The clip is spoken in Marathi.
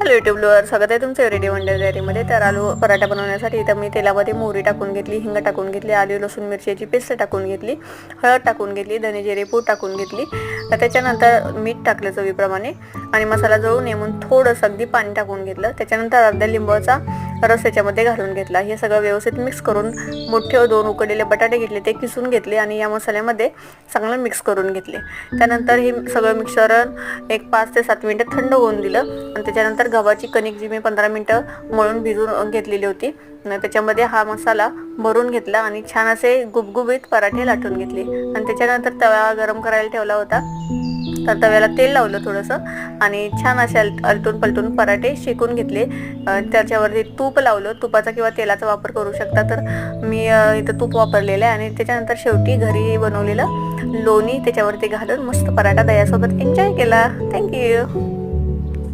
हॅलो यूट्यूबवर स्वागत आहे तुमचं एव्हरीडे वंडर डायरीमध्ये। तर आलू पराठा बनवण्यासाठी इथं मी तेलामध्ये मोहरी टाकून घेतली, हिंग टाकून घेतली, आलू लसूण मिरचीची पेस्ट टाकून घेतली, हळद टाकून घेतली, धने जिरे पूड टाकून घेतली। त्याच्यानंतर मीठ टाकलं चवीप्रमाणे आणि मसाला जळून नेमून थोडंसं अगदी पाणी टाकून घेतलं। त्याच्यानंतर अर्धा लिंबाचा रस त्याच्यामध्ये घालून घेतला। हे सगळं व्यवस्थित मिक्स करून मोठे 2 उकडलेले बटाटे घेतले, ते किसून घेतले आणि या मसाल्यामध्ये चांगलं मिक्स करून घेतले। त्यानंतर हे सगळं मिक्सचर एक 5 ते 7 मिनिटं थंड होऊन दिलं आणि त्याच्यानंतर गव्हाची कणिक जी मी 15 मिनिटं मळून भिजवून घेतलेली होती त्याच्यामध्ये हा मसाला भरून घेतला आणि छान असे गुबगुबीत पराठे लाटून घेतले। आणि त्याच्यानंतर तवा गरम करायला ठेवला होता, तर तव्याला तेल लावलं थोडंसं आणि छान असे आलटून पलटून पराठे शेकून घेतले। त्याच्यावरती तूप लावलं, तुपाचा किंवा तेलाचा वापर करू शकता, तर मी इथं तूप वापरलेलं आहे। आणि त्याच्यानंतर शेवटी घरी बनवलेलं लोणी त्याच्यावरती घालून मस्त पराठा दह्यासोबत एन्जॉय केला। थँक्यू।